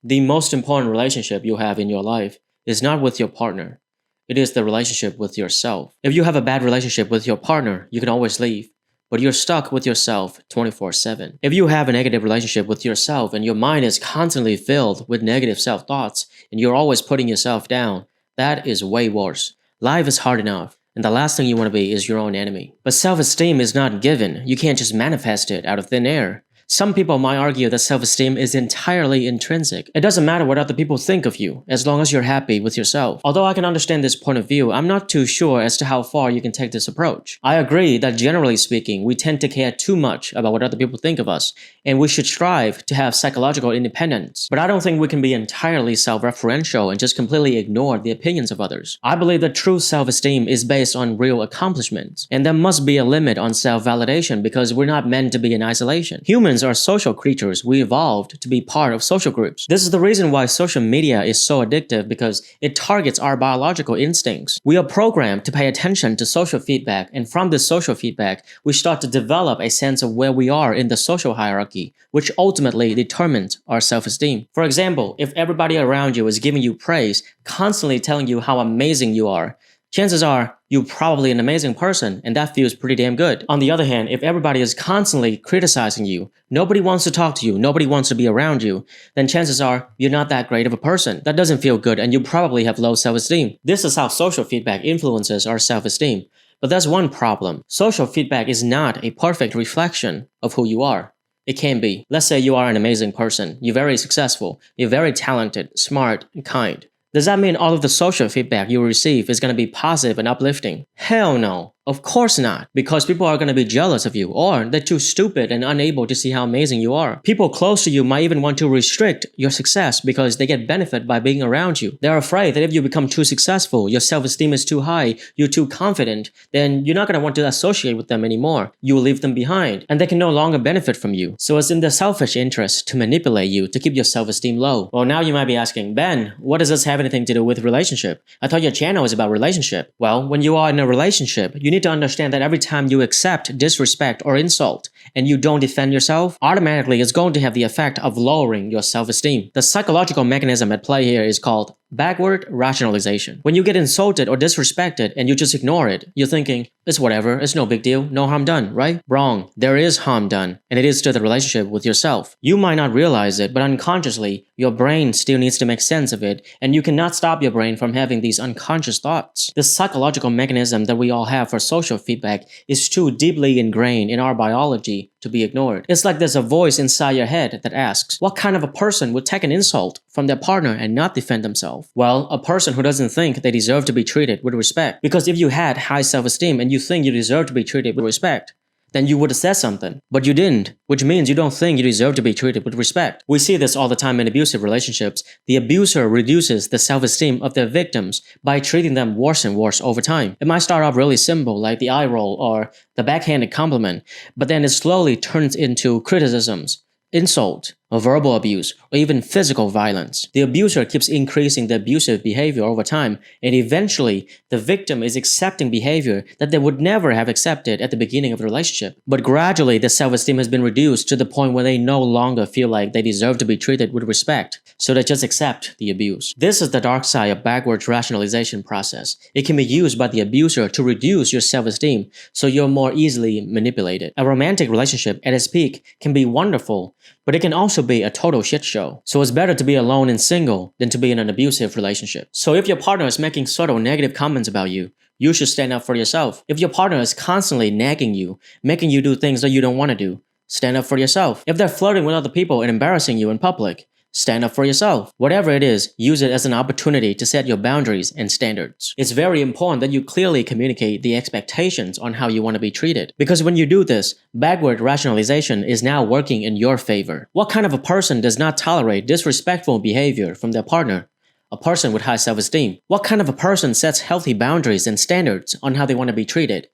The most important relationship you have in your life is not with your partner. It is the relationship with yourself. If you have a bad relationship with your partner, you can always leave, but you're stuck with yourself 24/7. If you have a negative relationship with yourself and your mind is constantly filled with negative self-thoughts and you're always putting yourself down, that is way worse. Life is hard enough, and the last thing you want to be is your own enemy. But self-esteem is not given. You can't just manifest it out of thin air. Some people might argue that self-esteem is entirely intrinsic. It doesn't matter what other people think of you, as long as you're happy with yourself. Although I can understand this point of view, I'm not too sure as to how far you can take this approach. I agree that generally speaking, we tend to care too much about what other people think of us, and we should strive to have psychological independence. But I don't think we can be entirely self-referential and just completely ignore the opinions of others. I believe that true self-esteem is based on real accomplishments, and there must be a limit on self-validation because we're not meant to be in isolation. Humans are social creatures. We evolved to be part of social groups. This is the reason why social media is so addictive, because it targets our biological instincts. We are programmed to pay attention to social feedback, and from this social feedback, we start to develop a sense of where we are in the social hierarchy, which ultimately determines our self-esteem. For example, if everybody around you is giving you praise, constantly telling you how amazing you are, chances are you're probably an amazing person, and that feels pretty damn good. On the other hand, if everybody is constantly criticizing you, nobody wants to talk to you, nobody wants to be around you, then chances are you're not that great of a person. That doesn't feel good, and you probably have low self-esteem. This is how social feedback influences our self-esteem. But there's one problem. Social feedback is not a perfect reflection of who you are. It can be. Let's say you are an amazing person, you're very successful, you're very talented, smart, and kind. Does that mean all of the social feedback you receive is going to be positive and uplifting? Hell no. Of course not, because people are going to be jealous of you, or they're too stupid and unable to see how amazing you are. People close to you might even want to restrict your success because they get benefit by being around you. They're afraid that if you become too successful, your self-esteem is too high, you're too confident, then you're not going to want to associate with them anymore. You will leave them behind, and they can no longer benefit from you. So it's in their selfish interest to manipulate you to keep your self-esteem low. Well, now you might be asking, Ben, what does this have anything to do with relationship? I thought your channel is about relationship. Well, when you are in a relationship, you need to understand that every time you accept disrespect or insult and you don't defend yourself, automatically it's going to have the effect of lowering your self-esteem. The psychological mechanism at play here is called backward rationalization. When you get insulted or disrespected and you just ignore it, you're thinking, it's whatever, it's no big deal, no harm done, right? Wrong. There is harm done, and it is to the relationship with yourself. You might not realize it, but unconsciously, your brain still needs to make sense of it, and you cannot stop your brain from having these unconscious thoughts. The psychological mechanism that we all have for social feedback is too deeply ingrained in our biology to be ignored. It's like there's a voice inside your head that asks, what kind of a person would take an insult from their partner and not defend themselves? Well, a person who doesn't think they deserve to be treated with respect. Because if you had high self-esteem and you think you deserve to be treated with respect, then you would have said something. But you didn't, which means you don't think you deserve to be treated with respect. We see this all the time in abusive relationships. The abuser reduces the self-esteem of their victims by treating them worse and worse over time. It might start off really simple, like the eye roll or the backhanded compliment, but then it slowly turns into criticisms, insult, or verbal abuse, or even physical violence. The abuser keeps increasing the abusive behavior over time, and eventually, the victim is accepting behavior that they would never have accepted at the beginning of the relationship. But gradually, the self-esteem has been reduced to the point where they no longer feel like they deserve to be treated with respect, so they just accept the abuse. This is the dark side of backwards rationalization process. It can be used by the abuser to reduce your self-esteem, so you're more easily manipulated. A romantic relationship at its peak can be wonderful, but it can also be a total shit show. So it's better to be alone and single than to be in an abusive relationship. So if your partner is making subtle negative comments about you, you should stand up for yourself. If your partner is constantly nagging you, making you do things that you don't want to do, stand up for yourself. If they're flirting with other people and embarrassing you in public, stand up for yourself. Whatever it is, use it as an opportunity to set your boundaries and standards. It's very important that you clearly communicate the expectations on how you want to be treated. Because when you do this, backward rationalization is now working in your favor. What kind of a person does not tolerate disrespectful behavior from their partner? A person with high self-esteem. What kind of a person sets healthy boundaries and standards on how they want to be treated?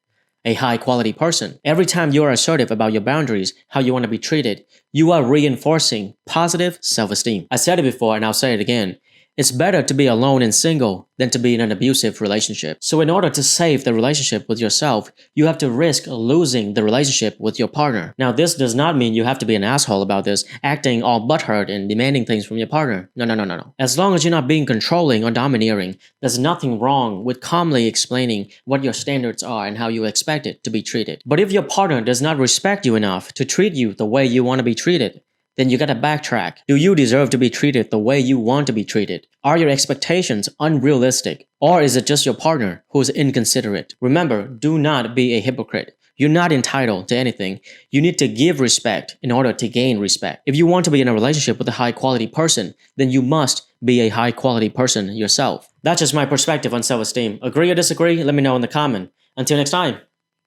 A high-quality person. Every time you are assertive about your boundaries, how you want to be treated, you are reinforcing positive self-esteem. I said it before and I'll say it again. It's better to be alone and single than to be in an abusive relationship. So in order to save the relationship with yourself, you have to risk losing the relationship with your partner. Now this does not mean you have to be an asshole about this, acting all butthurt and demanding things from your partner. No. As long as you're not being controlling or domineering, there's nothing wrong with calmly explaining what your standards are and how you expect it to be treated. But if your partner does not respect you enough to treat you the way you want to be treated, then you gotta backtrack. Do you deserve to be treated the way you want to be treated? Are your expectations unrealistic? Or is it just your partner who's inconsiderate? Remember, do not be a hypocrite. You're not entitled to anything. You need to give respect in order to gain respect. If you want to be in a relationship with a high quality person, then you must be a high quality person yourself. That's just my perspective on self-esteem. Agree or disagree? Let me know in the comment. Until next time,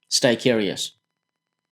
stay curious.